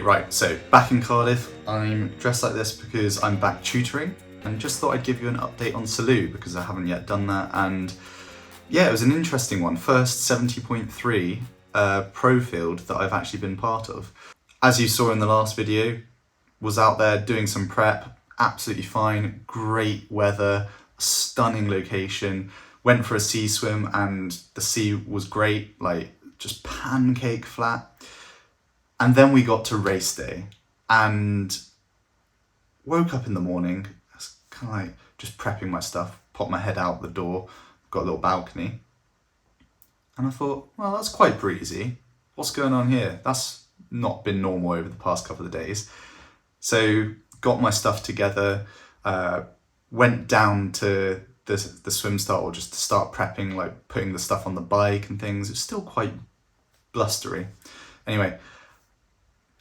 right, so back in Cardiff, I'm dressed like this because I'm back tutoring, and just thought I'd give you an update on Salou because I haven't yet done that. And yeah, it was an interesting one. First 70.3 pro field that I've actually been part of. As you saw in the last video, was out there doing some prep, absolutely fine, great weather, stunning location, went for a sea swim and the sea was great, like just pancake flat. And then we got to race day and woke up in the morning, kind of like just prepping my stuff, popped my head out the door, got a little balcony. And I thought, well, that's quite breezy. What's going on here? That's not been normal over the past couple of days. So got my stuff together, went down to the swim start, or just to start prepping, like putting the stuff on the bike and things. It's still quite blustery. Anyway,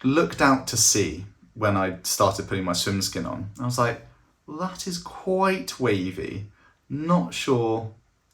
looked out to sea when I started putting my swim skin on. I was like, well, that is quite wavy. Not sure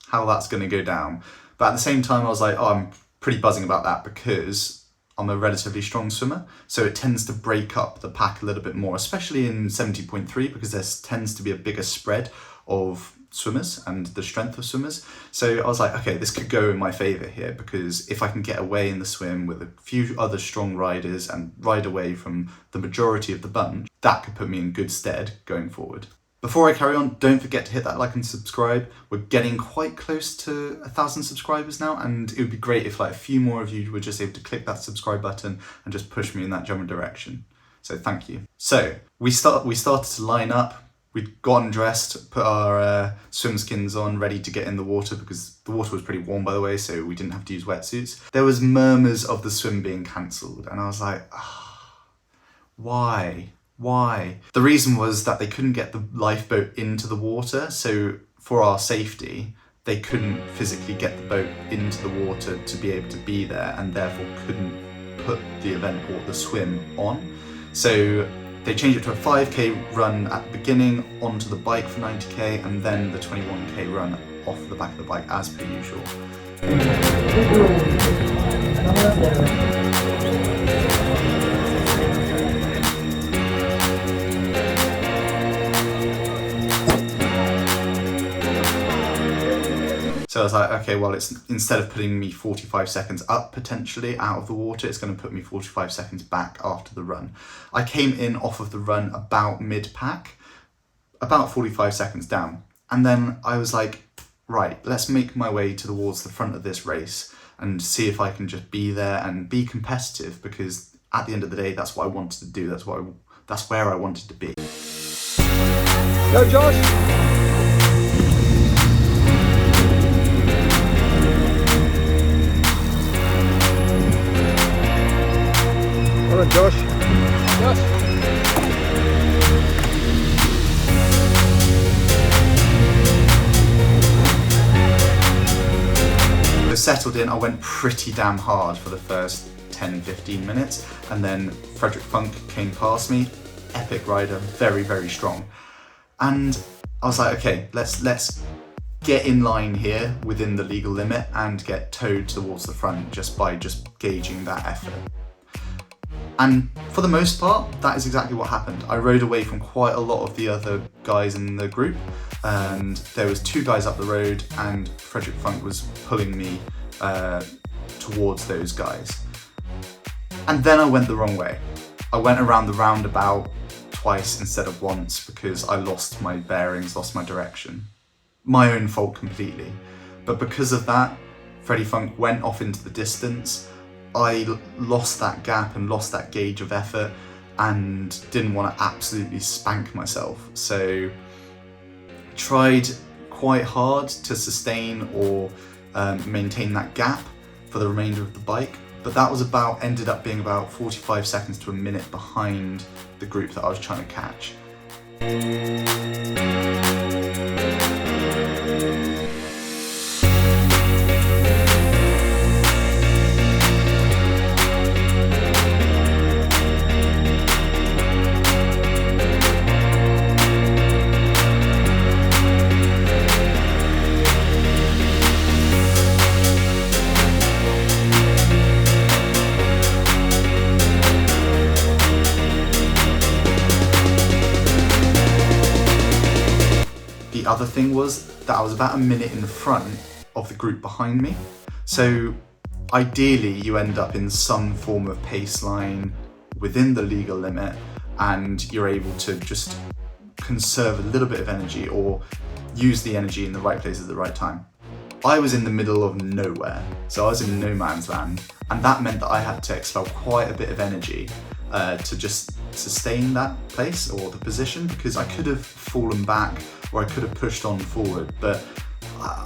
how that's going to go down. But at the same time, I was like, oh, I'm pretty buzzing about that because I'm a relatively strong swimmer. So it tends to break up the pack a little bit more, especially in 70.3, because there tends to be a bigger spread of swimmers and the strength of swimmers. So I was like, okay, this could go in my favor here, because if I can get away in the swim with a few other strong riders and ride away from the majority of the bunch, that could put me in good stead going forward. Before I carry on, don't forget to hit that like and subscribe. We're getting quite close to 1,000 subscribers now, and it would be great if like a few more of you were just able to click that subscribe button and just push me in that general direction. So thank you. So we started to line up. We'd gotten dressed, put our swim skins on, ready to get in the water, because the water was pretty warm, by the way, so we didn't have to use wetsuits. There was murmurs of the swim being cancelled, and I was like, why? The reason was that they couldn't get the lifeboat into the water, so for our safety, they couldn't physically get the boat into the water to be able to be there, and therefore couldn't put the event or the swim on. So they changed it to a 5k run at the beginning, onto the bike for 90k, and then the 21k run off the back of the bike as per usual. So I was like, okay, well, it's instead of putting me 45 seconds up potentially out of the water, it's going to put me 45 seconds back after the run. I came in off of the run about mid-pack, about 45 seconds down. And then I was like, right, let's make my way towards the front of this race and see if I can just be there and be competitive, because at the end of the day, that's what I wanted to do. That's where I wanted to be. Go, Josh! Come on, Josh. So settled in, I went pretty damn hard for the first 10-15 minutes, and then Frederick Funk came past me, epic rider, very, very strong. And I was like, okay, let's get in line here within the legal limit and get towed towards the front just by gauging that effort. And for the most part, that is exactly what happened. I rode away from quite a lot of the other guys in the group, and there was 2 guys up the road, and Frederick Funk was pulling me towards those guys. And then I went the wrong way. I went around the roundabout twice instead of once because I lost my bearings, lost my direction. My own fault completely. But because of that, Freddie Funk went off into the distance. I lost that gap and lost that gauge of effort and didn't want to absolutely spank myself. So tried quite hard to sustain or maintain that gap for the remainder of the bike. But that was ended up being about 45 seconds to a minute behind the group that I was trying to catch. other thing was that I was about a minute in front of the group behind me. So ideally you end up in some form of pace line within the legal limit, and you're able to just conserve a little bit of energy or use the energy in the right place at the right time. I was in the middle of nowhere, so I was in no man's land, and that meant that I had to expel quite a bit of energy to just sustain that place or the position, because I could have fallen back or I could have pushed on forward, but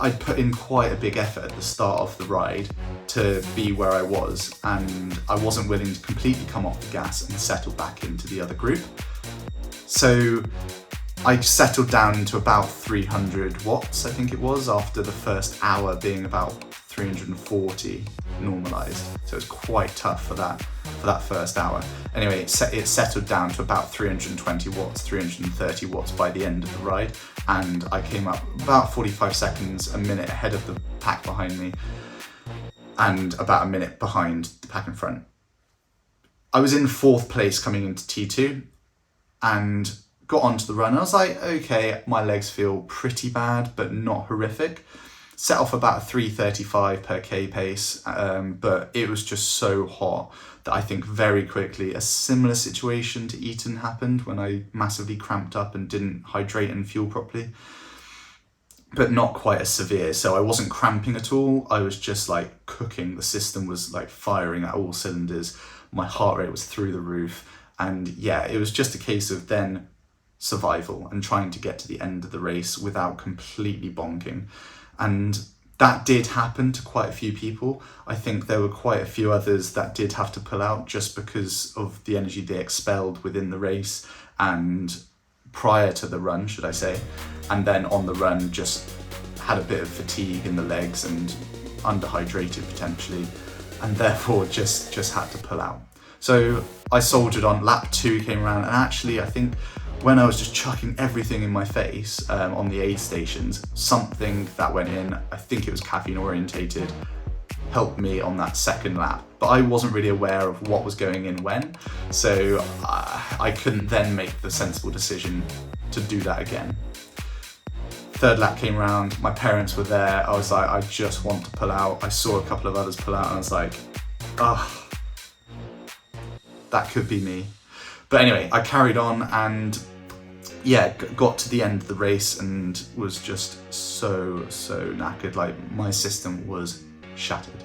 I'd put in quite a big effort at the start of the ride to be where I was, and I wasn't willing to completely come off the gas and settle back into the other group. So I settled down into about 300 watts, I think it was, after the first hour being about 340 normalized. So it's quite tough for that first hour. Anyway, it settled down to about 320 watts, 330 watts by the end of the ride, and I came up about 45 seconds, a minute ahead of the pack behind me, and about a minute behind the pack in front. I was in 4th place coming into T2 and got onto the run. I was like, okay, my legs feel pretty bad, but not horrific. Set off about a 3:35 per K pace, but it was just so hot that I think very quickly a similar situation to Eton happened when I massively cramped up and didn't hydrate and fuel properly, but not quite as severe. So I wasn't cramping at all. I was just like cooking. The system was like firing at all cylinders. My heart rate was through the roof. And yeah, it was just a case of then survival and trying to get to the end of the race without completely bonking. And that did happen to quite a few people. I think there were quite a few others that did have to pull out just because of the energy they expelled within the race and prior to the run, should I say. And then on the run just had a bit of fatigue in the legs and underhydrated potentially, and therefore just had to pull out. So I soldiered on. Lap 2 came around, and actually I think when I was just chucking everything in my face on the aid stations, something that went in, I think it was caffeine orientated, helped me on that second lap. But I wasn't really aware of what was going in when, so I couldn't then make the sensible decision to do that again. 3rd lap came around, my parents were there, I was like, I just want to pull out. I saw a couple of others pull out and I was like, that could be me. But anyway, I carried on and yeah, got to the end of the race and was just so knackered. Like my system was shattered.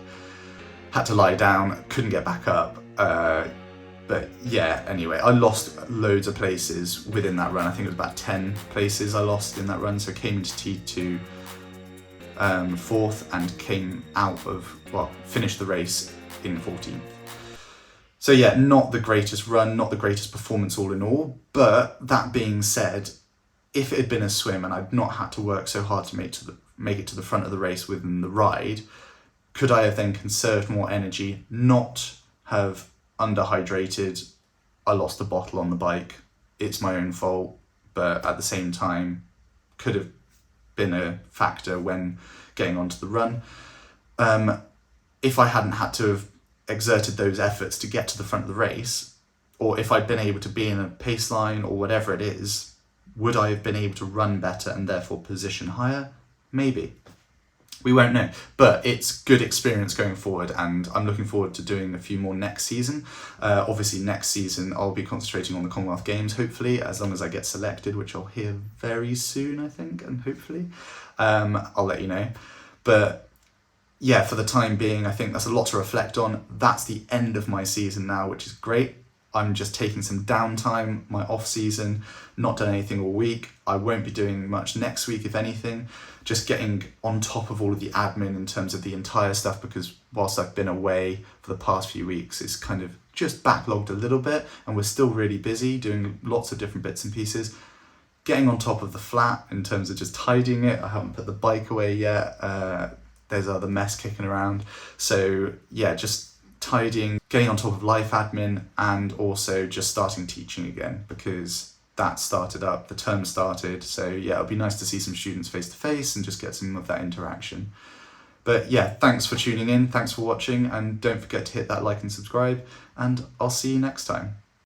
Had to lie down, couldn't get back up. But yeah, anyway, I lost loads of places within that run. I think it was about 10 places I lost in that run. So came into T2 4th and came out of, finished the race in 14th. So yeah, not the greatest run, not the greatest performance all in all, but that being said, if it had been a swim and I'd not had to work so hard to make it to the front of the race within the ride, could I have then conserved more energy, not have underhydrated? I lost a bottle on the bike, it's my own fault, but at the same time, could have been a factor when getting onto the run. If I hadn't had to have exerted those efforts to get to the front of the race, or if I'd been able to be in a pace line or whatever it is, would I have been able to run better and therefore position higher? Maybe. We won't know, but it's good experience going forward, and I'm looking forward to doing a few more next season. Obviously next season I'll be concentrating on the Commonwealth Games, hopefully, as long as I get selected, which I'll hear very soon, I think, and hopefully I'll let you know. But yeah, for the time being, I think that's a lot to reflect on. That's the end of my season now, which is great. I'm just taking some downtime, my off season, not done anything all week. I won't be doing much next week, if anything, just getting on top of all of the admin in terms of the entire stuff, because whilst I've been away for the past few weeks, it's kind of just backlogged a little bit, and we're still really busy doing lots of different bits and pieces. Getting on top of the flat in terms of just tidying it. I haven't put the bike away yet. There's other mess kicking around. So yeah, just tidying, getting on top of life admin, and also just starting teaching again, because that started up, the term started. So yeah, it'll be nice to see some students face to face and just get some of that interaction. But yeah, thanks for tuning in, thanks for watching, and don't forget to hit that like and subscribe, and I'll see you next time.